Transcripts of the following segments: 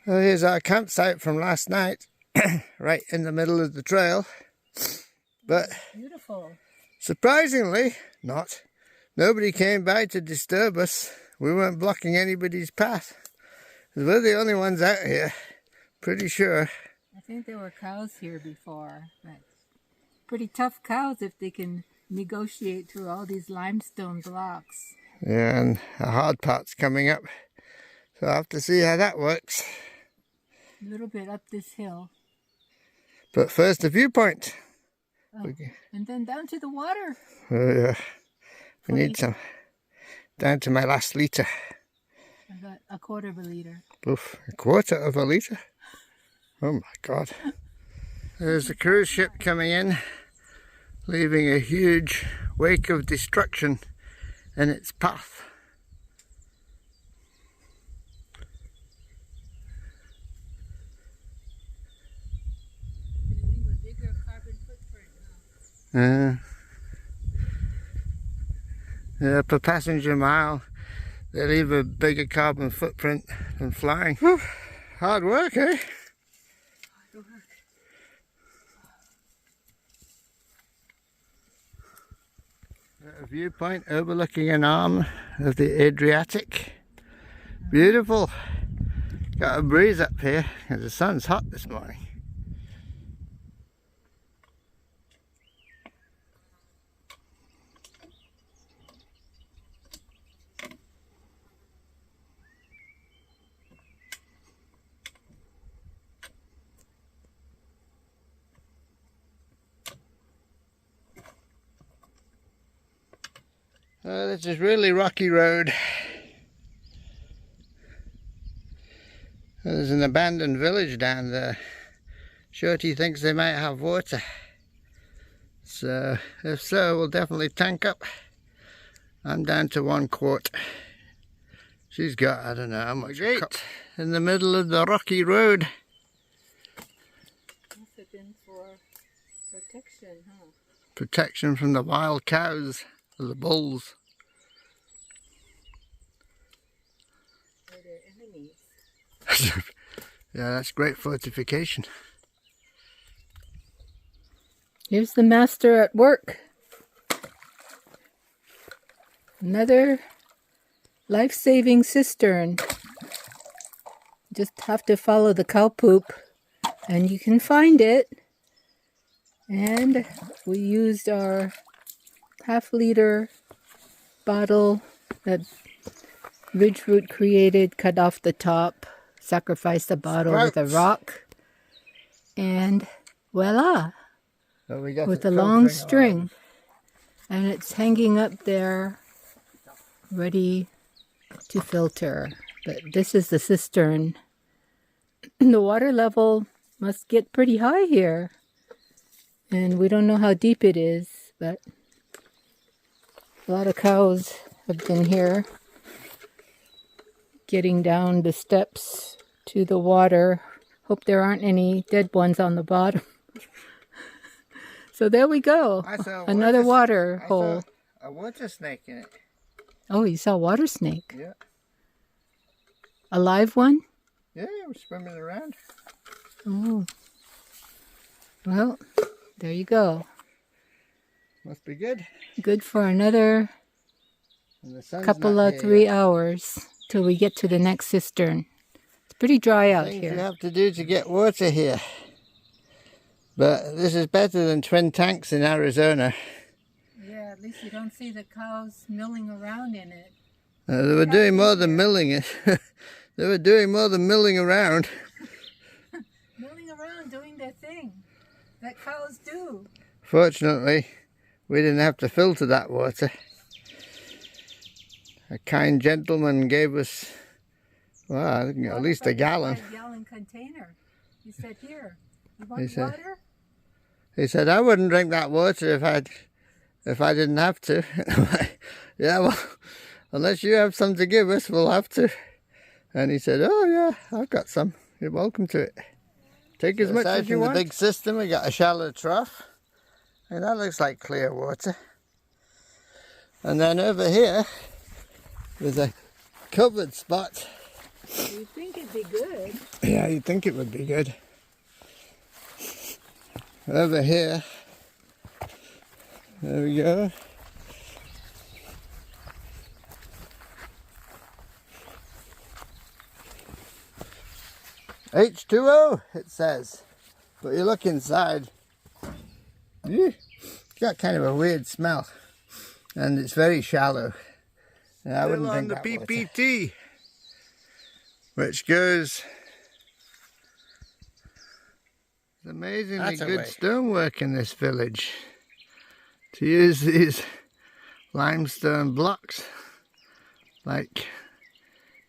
Well, here's our campsite from last night, right in the middle of the trail. But beautiful. Surprisingly, nobody came by to disturb us. We weren't blocking anybody's path. We're the only ones out here, pretty sure. I think there were cows here before, but pretty tough cows if they can negotiate through all these limestone blocks. Yeah, and a hard part's coming up. So I'll have to see how that works. A little bit up this hill. But first, a viewpoint. Oh, and then down to the water. Oh, yeah. We need some. Down to my last litre. About a quarter of a litre. Oof, a quarter of a litre? Oh my God. There's a cruise ship coming in, leaving a huge wake of destruction in its path. Leave a bigger carbon footprint, Yeah, per passenger mile, they leave a bigger carbon footprint than flying. Whew, hard work, eh? Hard work. A viewpoint overlooking an arm of the Adriatic. Beautiful. Got a breeze up here because the sun's hot this morning. This is really rocky road. There's an abandoned village down there. Shorty thinks they might have water. So, if so, we'll definitely tank up. I'm down to 1 quart. She's got, I don't know how much. Gate in the middle of the rocky road. Must have been for protection, huh? Protection from the wild cows, or the bulls. Or their enemies. Yeah, that's great fortification. Here's the master at work. Another life-saving cistern. Just have to follow the cow poop and you can find it. And we used our half-liter bottle that Ridgeroot created, cut off the top, sacrificed the bottle with a rock, and voila, So we got with a long string. And it's hanging up there, ready to filter. But this is the cistern. The water level must get pretty high here. And we don't know how deep it is, but a lot of cows have been here, getting down the steps to the water. Hope there aren't any dead ones on the bottom. So there we go. Another water hole. I saw a water snake in it. Oh, you saw a water snake? Yeah. A live one? Yeah, it was swimming around. Oh. Well, there you go. Must be good. Good for another couple of 3 hours till we get to the next cistern. It's pretty dry out here. You have to do to get water here. But this is better than twin tanks in Arizona. Yeah, at least you don't see the cows milling around in it. They were doing more than milling it. They were doing more than milling around. Milling around, doing their thing that cows do. Fortunately, we didn't have to filter that water. A kind gentleman gave us, well, I think at least a gallon. A gallon container. He said, "Here, you want water?" He said, "I wouldn't drink that water if I didn't have to." Yeah, well, unless you have some to give us, we'll have to. And he said, "Oh yeah, I've got some. You're welcome to it. Take as much as you want." The big system, we got a shallow trough, and that looks like clear water. And then over here, there's a covered spot You think it'd be good? Yeah, you'd think it would be good. Over here, there we go. H2O, it says. But you look inside, it's got kind of a weird smell. And it's very shallow. And I wouldn't drink that water. PPT, which goes... It's amazingly good stonework in this village. To use these limestone blocks, like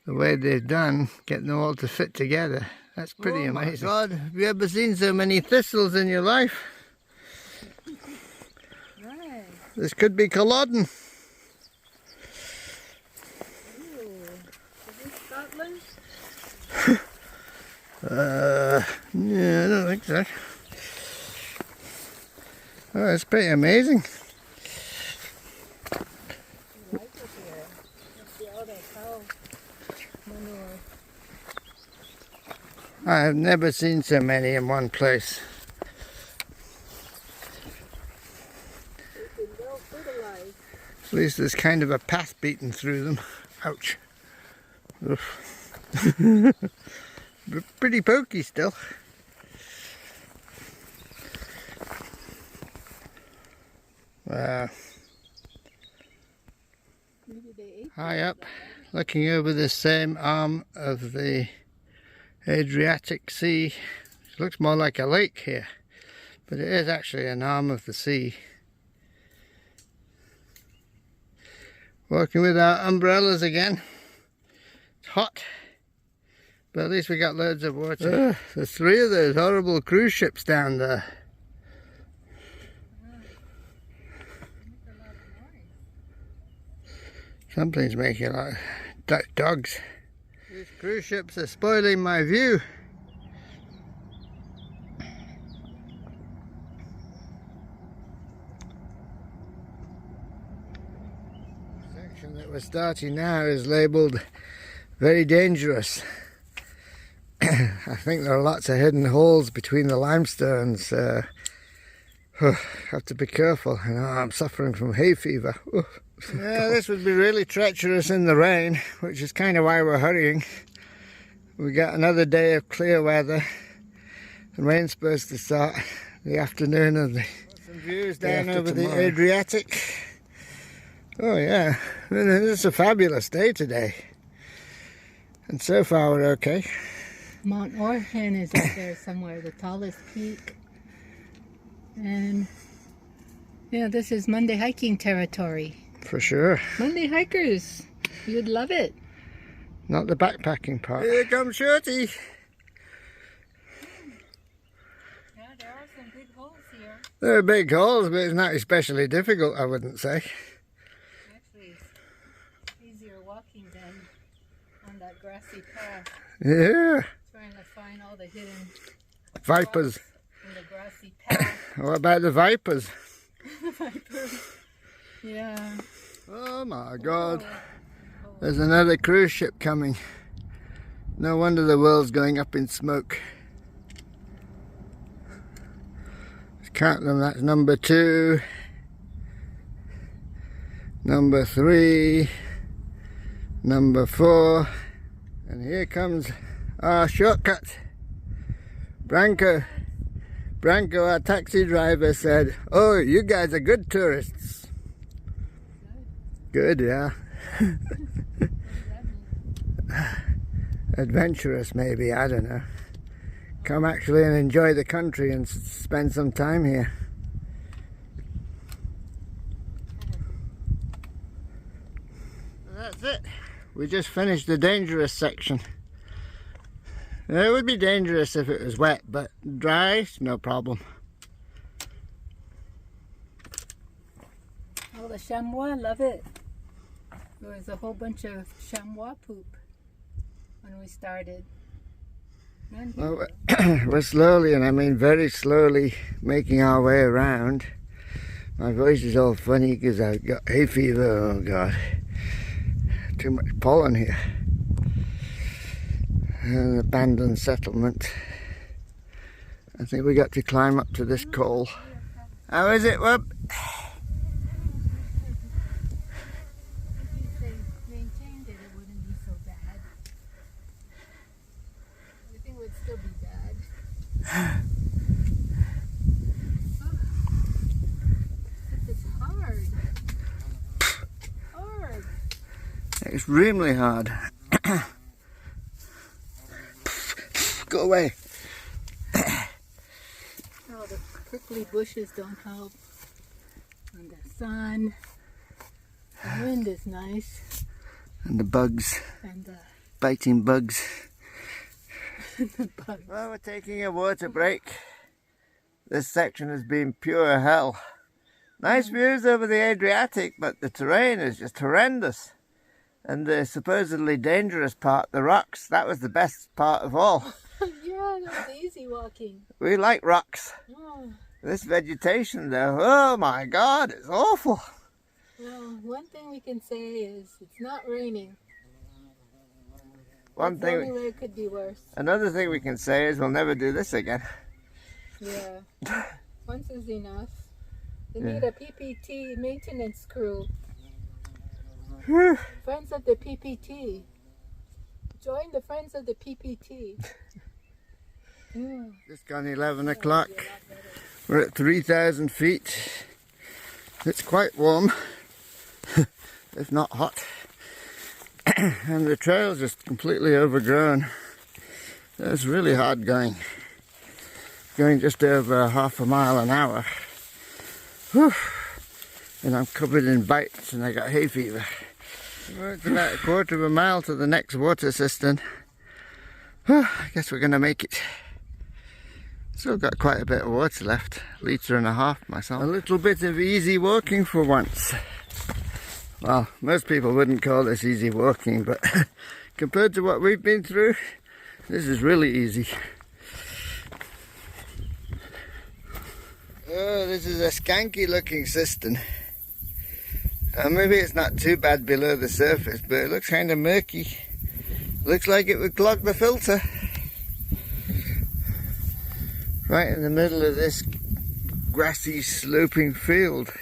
the way they've done, getting them all to fit together. That's pretty amazing. Oh my God, have you ever seen so many thistles in your life? Right. This could be Culloden. Ooh. Is this Scotland? Yeah, I don't think so. Oh, it's pretty amazing. I like it here. Let's see all that cow manure. I have never seen so many in one place. It's been well fertilized. At least there's kind of a path beaten through them. Ouch. Pretty pokey still. High up, looking over the same arm of the Adriatic Sea. It looks more like a lake here, but it is actually an arm of the sea. Walking with our umbrellas again. It's hot, but at least we got loads of water. There's 3 of those horrible cruise ships down there. Something's making a lot of dogs. These cruise ships are spoiling my view. The section that we're starting now is labelled very dangerous. I think there are lots of hidden holes between the limestones. Have to be careful. You know, I'm suffering from hay fever. Yeah, this would be really treacherous in the rain, which is kind of why we're hurrying. We got another day of clear weather. The rain's supposed to start the afternoon of the... Some views down over the Adriatic. Oh yeah, it's a fabulous day today. And so far we're okay. Mount Orhan is up there somewhere, the tallest peak. And yeah, this is Monday hiking territory. For sure. Monday hikers, you'd love it. Not the backpacking part. Here comes Shorty. Yeah, there are some big holes here. There are big holes, but it's not especially difficult, I wouldn't say. Actually, it's easier walking than on that grassy path. Yeah. Trying to find all the hidden vipers in the grassy path. What about the vipers? The vipers. Yeah. Oh my God. There's another cruise ship coming. No wonder the world's going up in smoke. Let's count them. That's number 2. Number 3. Number 4. And here comes our shortcut. Branko, our taxi driver, said, "Oh, you guys are good tourists." Good, yeah. Adventurous, maybe, I don't know. Come actually and enjoy the country and spend some time here. That's it. We just finished the dangerous section. It would be dangerous if it was wet, but dry, no problem. Oh, the chamois, love it. There was a whole bunch of chamois poop when we started. Well, we're slowly, and I mean very slowly, making our way around. My voice is all funny because I've got hay fever. Oh God, too much pollen here. An abandoned settlement. I think we got to climb up to this col. How is it, Whoop? If they maintained it, it wouldn't be so bad. Everything would still be bad. It's hard. Hard. Extremely hard. Go away. Oh, the prickly bushes don't help. And the sun. The wind is nice. And the bugs. And the Biting bugs. bugs. Well, we're taking a water break. This section has been pure hell. Nice views over the Adriatic, but the terrain is just horrendous. And the supposedly dangerous part, the rocks, that was the best part of all. Yeah, that was easy walking. We like rocks. Oh. This vegetation though, oh my God, it's awful. Well, one thing we can say is it's not raining. One That's the only thing, way it could be worse. another thing we can say is we'll never do this again. Yeah, once is enough. They need a PPT maintenance crew. Friends of the PPT. Join the Friends of the PPT. Just gone 11 o'clock. We're at 3,000 feet. It's quite warm, if not hot. And the trail's just completely overgrown. It's really hard going. Going just over half a mile an hour. Whew. And I'm covered in bites and I got hay fever. Well, it's about a quarter of a mile to the next water cistern. I guess we're going to make it. Still got quite a bit of water left. Litre and a half myself. A little bit of easy walking for once. Well, most people wouldn't call this easy walking, but compared to what we've been through, this is really easy. Oh, this is a skanky looking cistern. Maybe it's not too bad below the surface, but it looks kind of murky. Looks like it would clog the filter. Right in the middle of this grassy sloping field.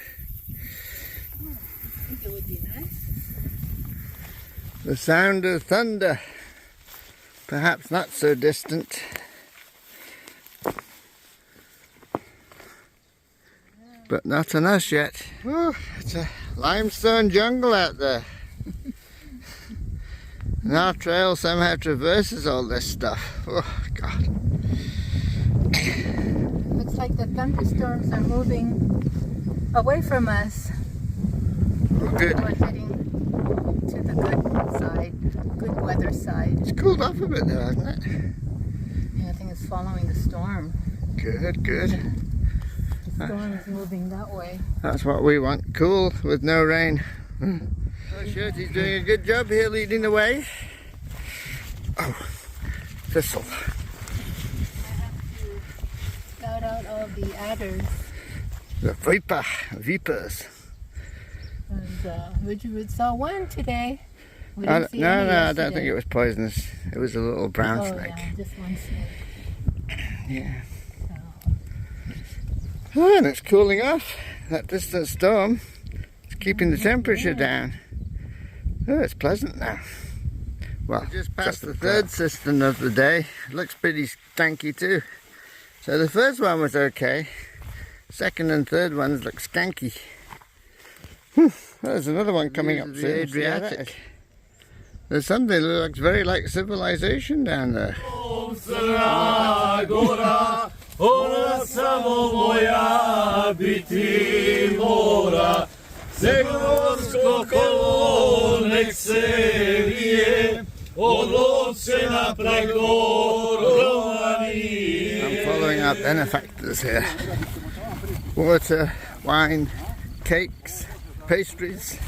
I think it would be nice. The sound of thunder, perhaps not so distant. But not on us yet. Oh, it's a limestone jungle out there. And our trail somehow traverses all this stuff. Oh God. Looks like the thunderstorms are moving away from us. Oh, good. We're heading to the good side, good weather side. It's cooled off a bit though, hasn't it? Yeah, I think it's following the storm. Good, good. The storm is moving that way. That's what we want. Cool with no rain. Oh, Shirty's doing a good job here leading the way. Oh, thistle. I have to scout out all the adders. The vipers. And we saw one today. We No, didn't see any I don't yesterday. think it was poisonous. It was a little brown snake. Yeah, just one snake. Yeah. So, Oh, and it's cooling off. That distant storm is keeping the temperature down. Oh, it's pleasant now. Well, we just passed the third cistern of the day. It looks pretty stanky too. So the first one was okay. Second and third ones look skanky. There's another one coming up soon. The Adriatic. There's something that looks very like civilization down there. I'm following our benefactors here. Water, wine, cakes, pastries,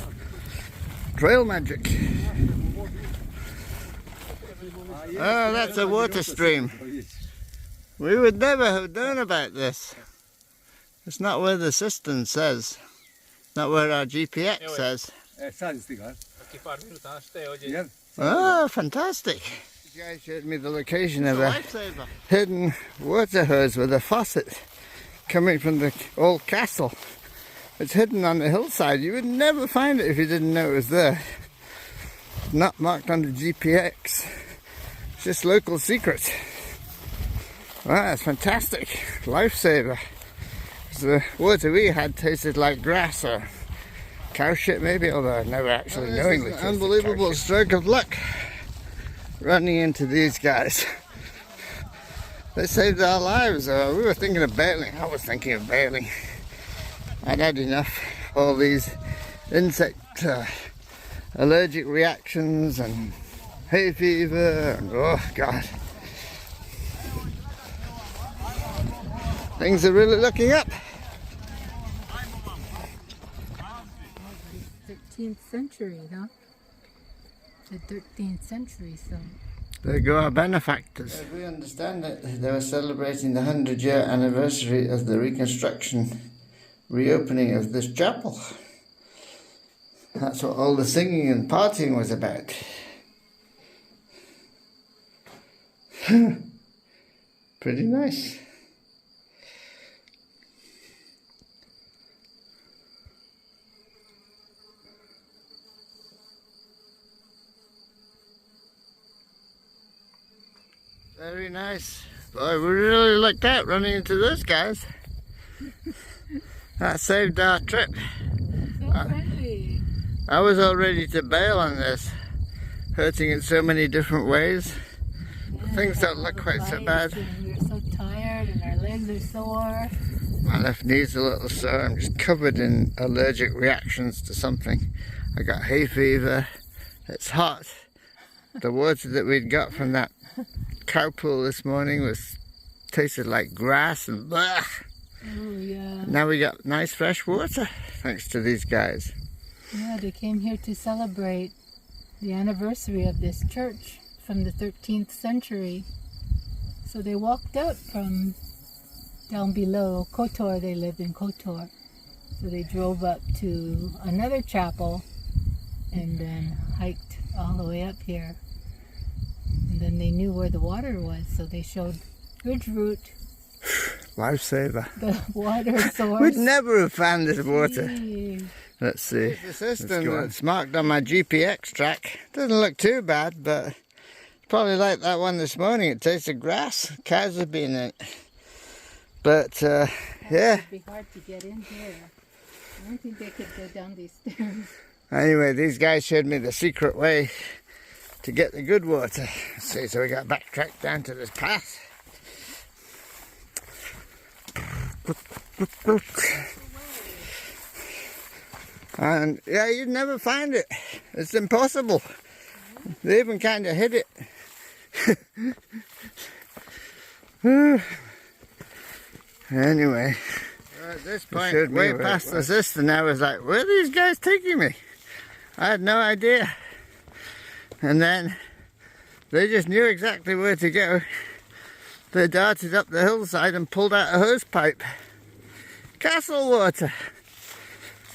trail magic. Oh, that's a water stream. We would never have known about this. It's not where the cistern says. Not where our GPX says. Oh, fantastic. This guy showed me the location of a hidden water hose with a faucet coming from the old castle. It's hidden on the hillside. You would never find it if you didn't know it was there. Not marked on the GPX. It's just local secret. Wow, that's fantastic. Lifesaver. The water we had tasted like grass or cow shit maybe, although I've never actually knowingly tasted unbelievable stroke of luck running into these guys. They saved our lives. We were thinking of bailing. I was thinking of bailing. I'd had enough. All these insect allergic reactions and hay fever and oh god. Things are really looking up. 13th century, huh? The 13th century, so. There go our benefactors. As we understand it, they were celebrating the 100-year anniversary of the reopening of this chapel. That's what all the singing and partying was about. Pretty nice. Very nice. Boy, we really lucked out running into those guys. That saved our trip. So friendly. I was all ready to bail on this, hurting in so many different ways. Yeah, Things don't look quite so bad. We're so tired and our legs are sore. My left knee's a little sore. I'm just covered in allergic reactions to something. I got hay fever. It's hot. The water that we'd got from that cow pool this morning tasted like grass and blah. Oh yeah. Now we got nice fresh water thanks to these guys. Yeah, they came here to celebrate the anniversary of this church from the 13th century. So they walked out from down below Kotor. They lived in Kotor. So they drove up to another chapel and then hiked all the way up here. And then they knew where the water was, so they showed good route. Lifesaver. The water source. We'd never have found this water. Jeez. Let's see. The cistern that's marked on my GPX track. Doesn't look too bad, but it's probably like that one this morning. It tasted grass. Cows have been in it. But yeah. It'd be hard to get in here. I don't think they could go down these stairs. Anyway, these guys showed me the secret way to get the good water. Let's see, so we got backtracked down to this path. And yeah, you'd never find it. It's impossible. They even kind of hid it. Anyway, at this point, way past the cistern, I was like, where are these guys taking me? I had no idea. And then they just knew exactly where to go. They darted up the hillside and pulled out a hose pipe. Castle water.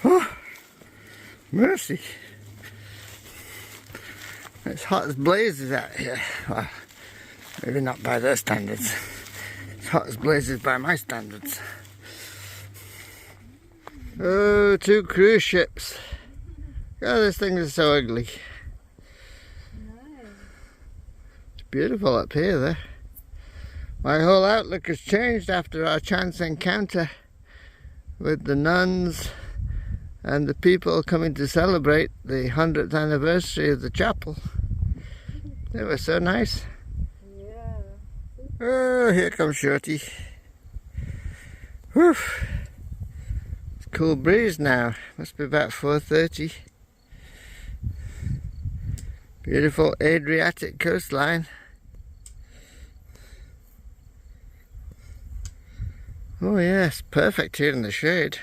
Oh, mercy. It's hot as blazes out here. Well, maybe not by their standards. It's hot as blazes by my standards. Oh, 2 cruise ships. God, this thing is so ugly. It's beautiful up here, though. My whole outlook has changed after our chance encounter with the nuns and the people coming to celebrate the 100th anniversary of the chapel. They were so nice. Yeah. Oh, here comes Shorty. Whew. It's a cool breeze now. Must be about 4:30. Beautiful Adriatic coastline. Oh yes, perfect here in the shade.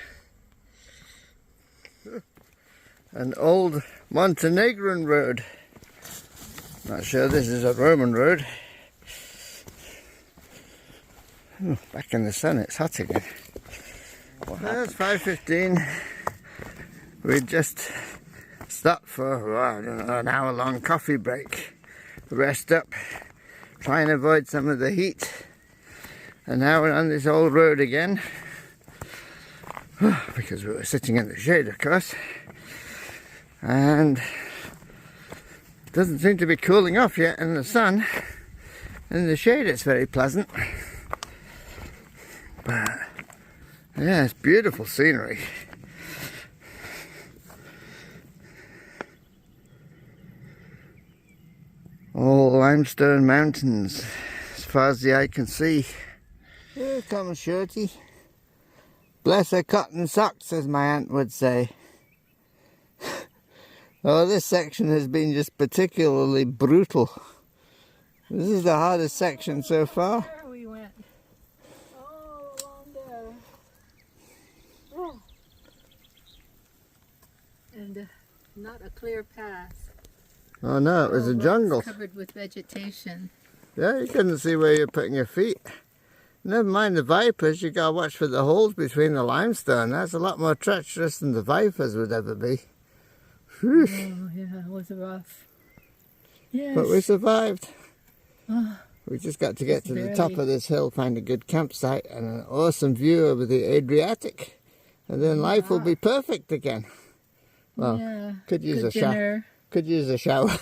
An old Montenegrin road. Not sure this is a Roman road. Oh, back in the sun, it's hot again. It's 5:15. We just stopped for I don't know, an hour-long coffee break. Rest up try and avoid some of the heat. And now we're on this old road again, because we were sitting in the shade, of course, and it doesn't seem to be cooling off yet in the sun. In the shade it's very pleasant, but yeah, it's beautiful scenery. All limestone mountains as far as the eye can see. Here comes Shorty. Bless her cotton socks, as my aunt would say. Oh, this section has been just particularly brutal. This is the hardest section so far. There we went. Oh, along there. Oh. And not a clear path. Oh no, it was a jungle. Covered with vegetation. Yeah, you couldn't see where you're putting your feet. Never mind the vipers, you gotta watch for the holes between the limestone. That's a lot more treacherous than the vipers would ever be. Whew. Oh yeah, it was rough. Yes. But we survived. Oh, We just got to get to the top of this hill, find a good campsite and an awesome view over the Adriatic. And then life will be perfect again. Well, yeah, could use a shower. Could use a shower.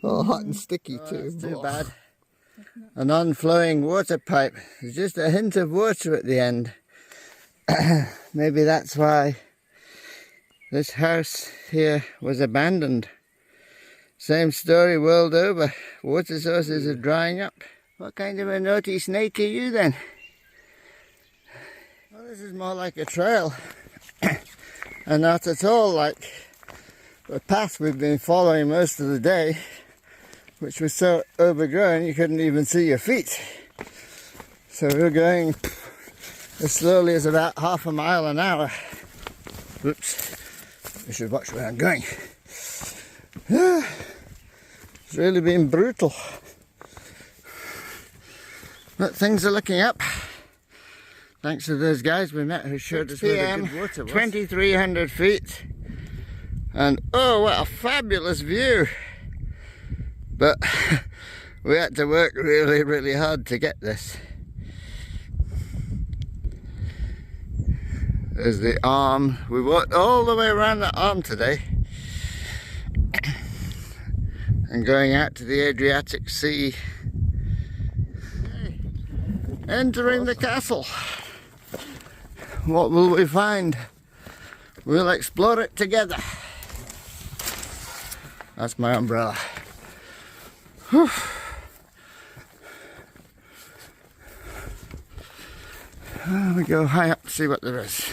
All hot and sticky too. That's too bad. A non-flowing water pipe. There's just a hint of water at the end. Maybe that's why this house here was abandoned. Same story world over. Water sources are drying up. What kind of a naughty snake are you then? Well, this is more like a trail. And not at all like the path we've been following most of the day, which was so overgrown you couldn't even see your feet. So we're going as slowly as about half a mile an hour. Oops, I should watch where I'm going. It's really been brutal. But things are looking up. Thanks to those guys we met who showed us where the good water was. 2,300 feet. And oh, what a fabulous view. But we had to work really, really hard to get this. There's the arm. We walked all the way around the arm today. And going out to the Adriatic Sea. Entering the castle. What will we find? We'll explore it together. That's my umbrella. Whew. We go high up to see what there is.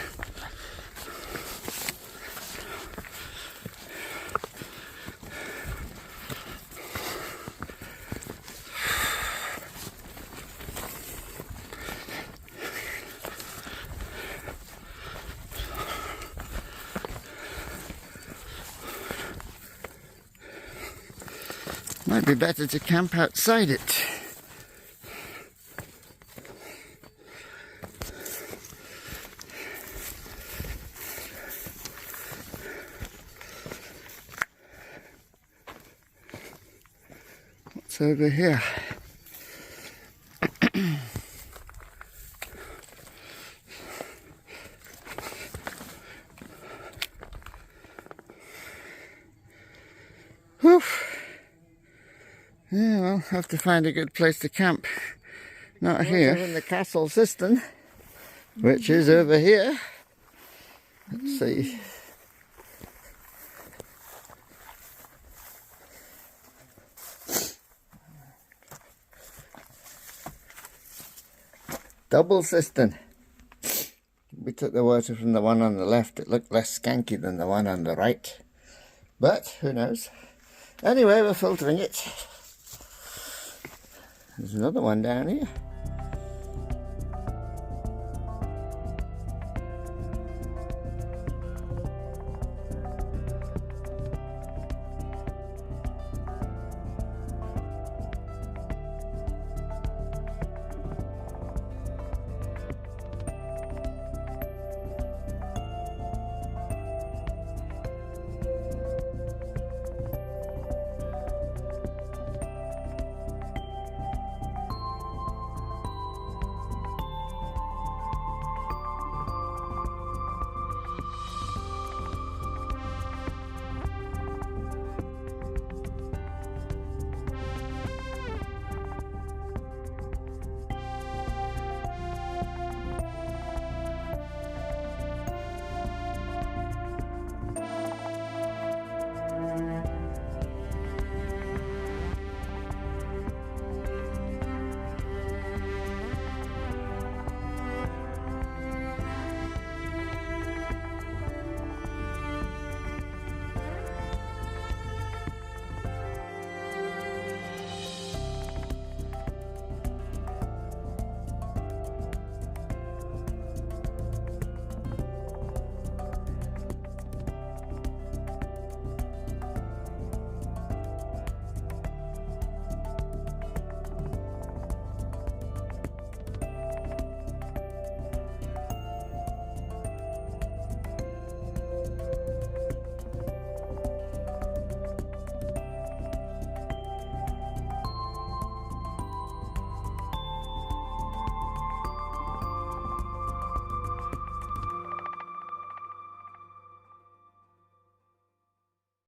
Might be better to camp outside it. What's over here? Whew. Yeah, well, have to find a good place to camp. Not here. In the castle cistern, which is over here. Let's see. Double cistern. We took the water from the one on the left. It looked less skanky than the one on the right. But, who knows. Anyway, we're filtering it. There's another one down here.